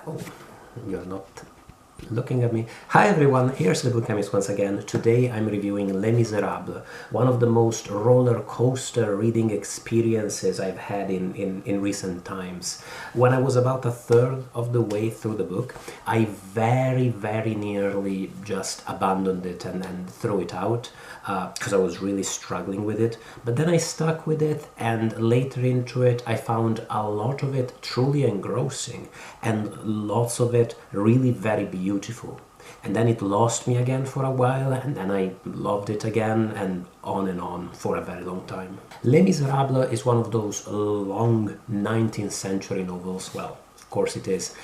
Oh, you're not looking at me. Hi everyone, here's the Book Chemist once again. Today I'm reviewing Les Misérables, one of the most roller coaster reading experiences I've had in recent times. When I was about a third of the way through the book, I very nearly just abandoned it and threw it out because I was really struggling with it. But then I stuck with it, and later into it I found a lot of it truly engrossing and lots of it really very beautiful. And then it lost me again for a while, and then I loved it again, and on for a very long time. Les Misérables is one of those long 19th century novels. Well, of course it is,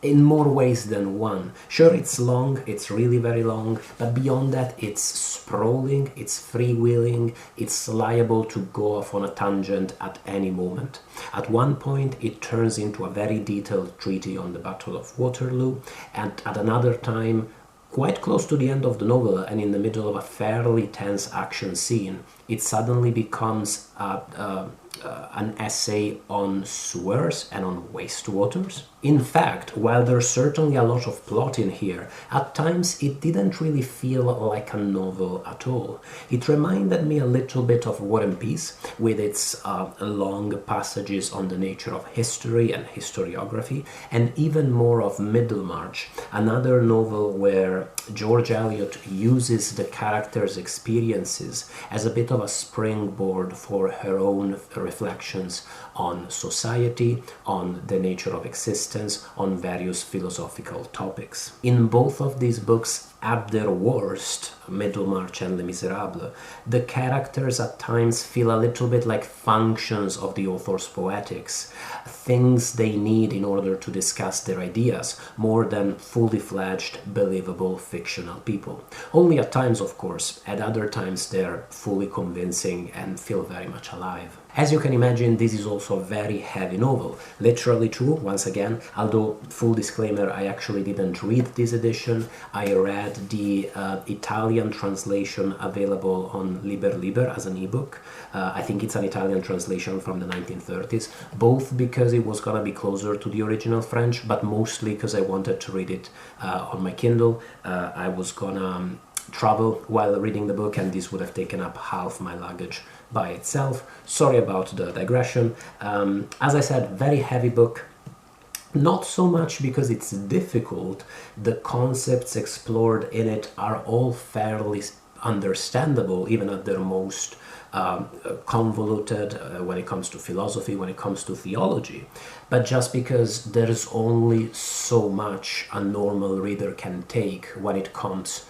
in more ways than one. Sure, it's long, it's really very long, but beyond that it's sprawling, it's freewheeling, it's liable to go off on a tangent at any moment. At one point it turns into a very detailed treatise on the Battle of Waterloo, and at another time, quite close to the end of the novel and in the middle of a fairly tense action scene, it suddenly becomes an essay on sewers and on wastewaters. In fact, while there's certainly a lot of plot in here, at times it didn't really feel like a novel at all. It reminded me a little bit of War and Peace, with its long passages on the nature of history and historiography, and even more of Middlemarch, another novel where George Eliot uses the characters' experiences as a bit of a springboard for her own reflections on society, on the nature of existence, on various philosophical topics. In both of these books, at their worst, Middlemarch and Les Misérables, the characters at times feel a little bit like functions of the author's poetics, things they need in order to discuss their ideas, more than fully fledged, believable fictional people. Only at times, of course. At other times they're fully convincing and feel very much alive. As you can imagine, this is also a very heavy novel. Literally true, once again, although, full disclaimer, I actually didn't read this edition. I read the Italian translation available on Liber Liber as an ebook. I think it's an Italian translation from the 1930s, both because it was gonna be closer to the original French, but mostly because I wanted to read it on my Kindle. I was gonna travel while reading the book, and this would have taken up half my luggage by itself. Sorry about the digression. As I said, very heavy book. Not so much because it's difficult. The concepts explored in it are all fairly understandable, even at their most convoluted when it comes to philosophy, when it comes to theology, but just because there's only so much a normal reader can take when it comes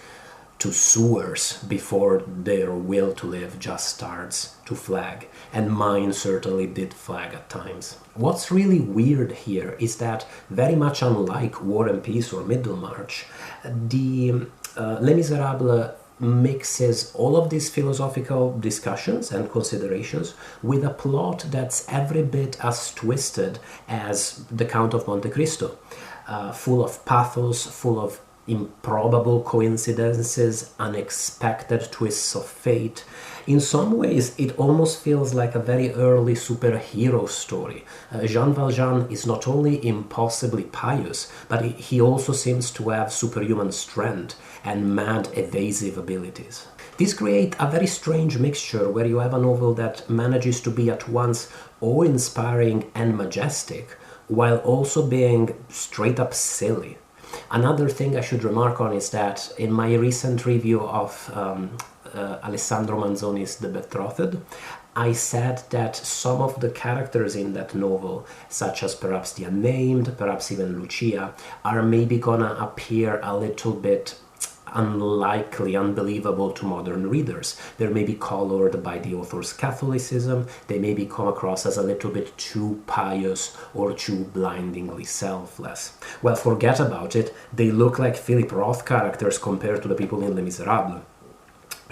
to sewers before their will to live just starts to flag, and mine certainly did flag at times. What's really weird here is that, very much unlike War and Peace or Middlemarch, the Les Misérables mixes all of these philosophical discussions and considerations with a plot that's every bit as twisted as The Count of Monte Cristo, full of pathos, full of improbable coincidences, unexpected twists of fate. In some ways, it almost feels like a very early superhero story. Jean Valjean is not only impossibly pious, but he also seems to have superhuman strength and mad evasive abilities. This creates a very strange mixture where you have a novel that manages to be at once awe-inspiring and majestic, while also being straight up silly. Another thing I should remark on is that in my recent review of Alessandro Manzoni's The Betrothed, I said that some of the characters in that novel, such as perhaps the Unnamed, perhaps even Lucia, are maybe gonna appear a little bit unlikely, unbelievable to modern readers. They may be colored by the author's Catholicism, they may be come across as a little bit too pious or too blindingly selfless. Well, forget about it, they look like Philip Roth characters compared to the people in Les Misérables.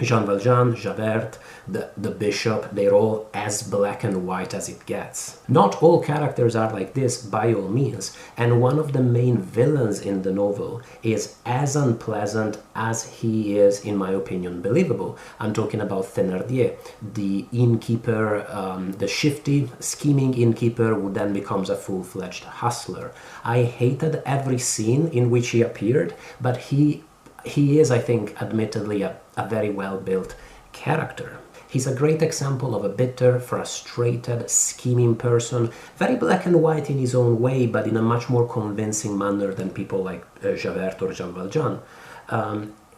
Jean Valjean, Javert, the bishop, they're all as black and white as it gets. Not all characters are like this, by all means, and one of the main villains in the novel is as unpleasant as he is, in my opinion, believable. I'm talking about Thénardier, the innkeeper, the shifty, scheming innkeeper who then becomes a full-fledged hustler. I hated every scene in which he appeared, but he is, I think, admittedly a very well-built character. He's a great example of a bitter, frustrated, scheming person, very black and white in his own way, but in a much more convincing manner than people like Javert or Jean Valjean.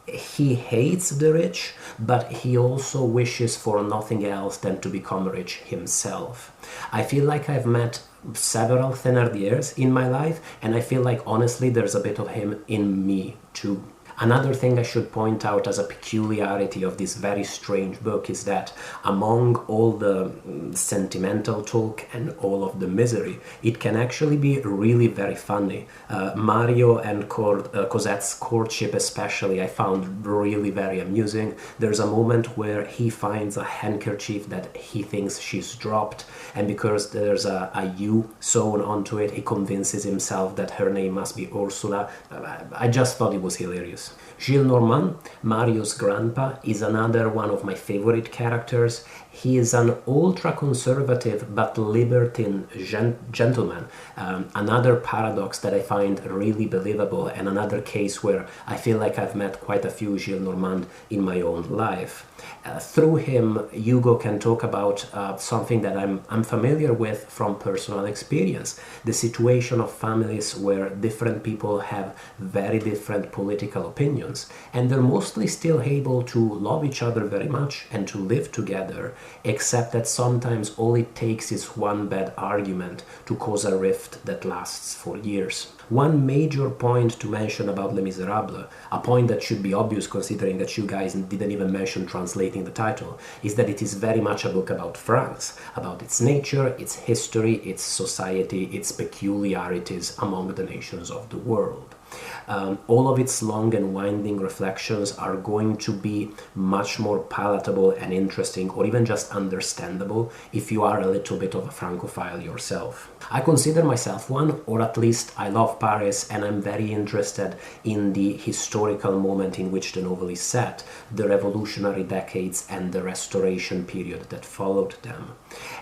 He hates the rich, but he also wishes for nothing else than to become rich himself. I feel like I've met several Thénardiers in my life, and I feel like honestly there's a bit of him in me too. Another thing I should point out as a peculiarity of this very strange book is that among all the sentimental talk and all of the misery, it can actually be really very funny. Mario and Cosette's courtship especially I found really very amusing. There's a moment where he finds a handkerchief that he thinks she's dropped, and because there's a U sewn onto it, he convinces himself that her name must be Ursula. I just thought it was hilarious. Gillenormand, Mario's grandpa, is another one of my favorite characters. He is an ultra-conservative but libertine gentleman. Another paradox that I find really believable, and another case where I feel like I've met quite a few Gillenormand in my own life. Through him, Hugo can talk about something that I'm familiar with from personal experience. The situation of families where different people have very different political opinions, and they're mostly still able to love each other very much and to live together, except that sometimes all it takes is one bad argument to cause a rift that lasts for years. One major point to mention about Les Misérables, a point that should be obvious considering that you guys didn't even mention translating the title, is that it is very much a book about France, about its nature, its history, its society, its peculiarities among the nations of the world. All of its long and winding reflections are going to be much more palatable and interesting, or even just understandable, if you are a little bit of a Francophile yourself. I consider myself one, or at least I love Paris, and I'm very interested in the historical moment in which the novel is set, the revolutionary decades and the restoration period that followed them.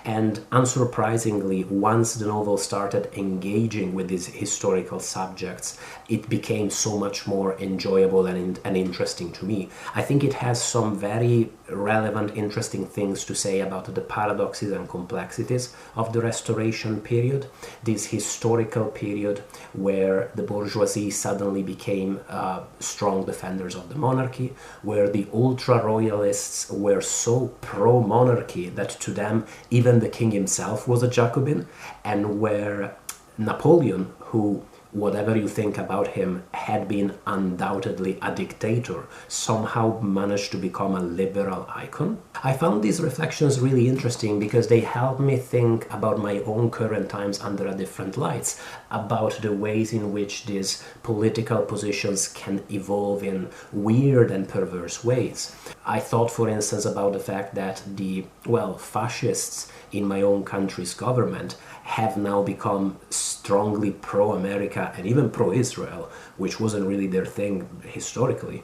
And unsurprisingly, once the novel started engaging with these historical subjects, it became so much more enjoyable and interesting to me. I think it has some very relevant, interesting things to say about the paradoxes and complexities of the Restoration period, this historical period where the bourgeoisie suddenly became strong defenders of the monarchy, where the ultra-royalists were so pro-monarchy that to them even the king himself was a Jacobin, and where Napoleon, who, whatever you think about him, had been undoubtedly a dictator, somehow managed to become a liberal icon. I found these reflections really interesting because they helped me think about my own current times under a different light, about the ways in which these political positions can evolve in weird and perverse ways. I thought, for instance, about the fact that the, well, fascists in my own country's government have now become strongly pro-America and even pro-Israel, which wasn't really their thing historically.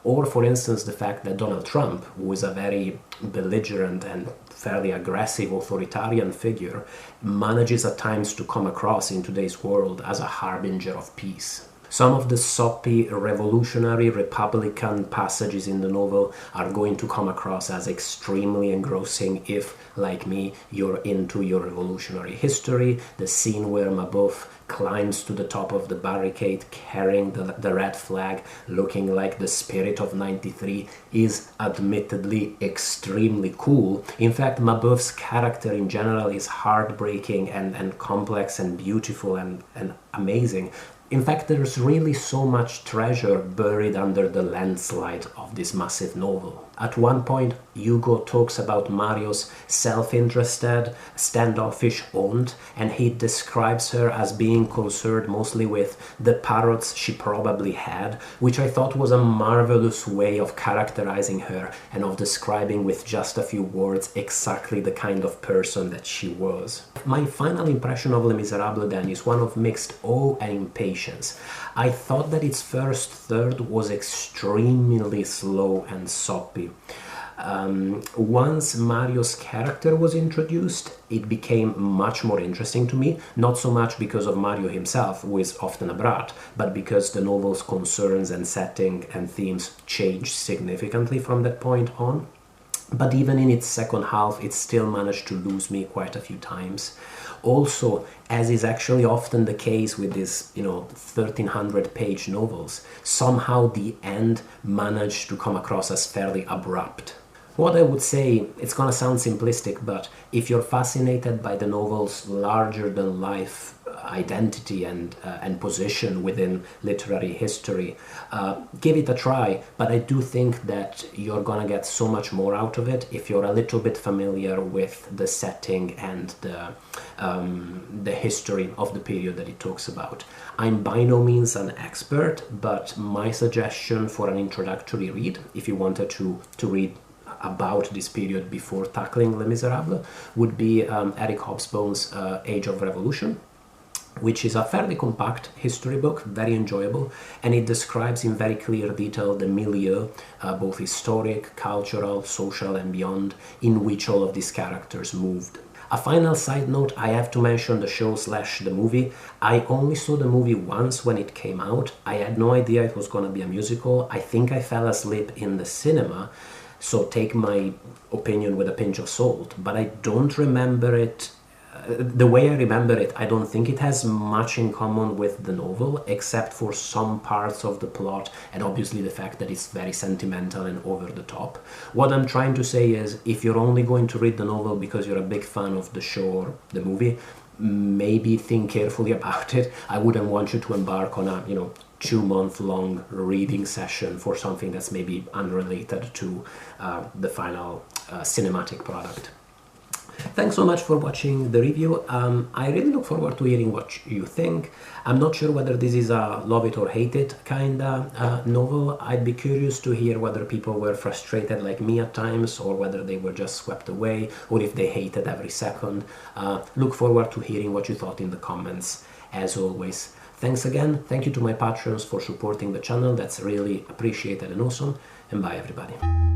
Or, for instance, the fact that Donald Trump, who is a very belligerent and fairly aggressive authoritarian figure, manages at times to come across in today's world as a harbinger of peace. Some of the soppy, revolutionary, Republican passages in the novel are going to come across as extremely engrossing if, like me, you're into your revolutionary history. The scene where Mabeuf climbs to the top of the barricade carrying the red flag, looking like the spirit of 93, is admittedly extremely cool. In fact, Mabeuf's character in general is heartbreaking and complex and beautiful and amazing. In fact, there's really so much treasure buried under the landslide of this massive novel. At one point, Hugo talks about Mario's self-interested, standoffish aunt, and he describes her as being concerned mostly with the parrots she probably had, which I thought was a marvelous way of characterizing her and of describing with just a few words exactly the kind of person that she was. My final impression of Les Misérables then is one of mixed awe and impatience. I thought that its first third was extremely slow and soppy. Once Mario's character was introduced, it became much more interesting to me, not so much because of Mario himself, who is often a brat, but because the novel's concerns and setting and themes changed significantly from that point on. But even in its second half, it still managed to lose me quite a few times. Also, as is actually often the case with these, 1300-page novels, somehow the end managed to come across as fairly abrupt. What I would say, it's gonna sound simplistic, but if you're fascinated by the novel's larger-than-life identity and position within literary history, give it a try. But I do think that you're gonna get so much more out of it if you're a little bit familiar with the setting and the history of the period that it talks about. I'm by no means an expert, but my suggestion for an introductory read, if you wanted to read about this period before tackling Les Misérables, would be Eric Hobsbawm's Age of Revolution, which is a fairly compact history book, very enjoyable, and it describes in very clear detail the milieu, both historic, cultural, social, and beyond, in which all of these characters moved. A final side note, I have to mention the show / the movie. I only saw the movie once when it came out. I had no idea it was going to be a musical. I think I fell asleep in the cinema, so take my opinion with a pinch of salt, but I don't remember it. The way I remember it, I don't think it has much in common with the novel, except for some parts of the plot, and obviously the fact that it's very sentimental and over the top. What I'm trying to say is, if you're only going to read the novel because you're a big fan of the show or the movie, maybe think carefully about it. I wouldn't want you to embark on a, 2-month-long reading session for something that's maybe unrelated to the final cinematic product. Thanks so much for watching the review. I really look forward to hearing what you think. I'm not sure whether this is a love it or hate it kind of novel. I'd be curious to hear whether people were frustrated like me at times, or whether they were just swept away, or if they hated every second. Look forward to hearing what you thought in the comments, as always. Thanks again. Thank you to my patrons for supporting the channel. That's really appreciated and awesome. And bye, everybody.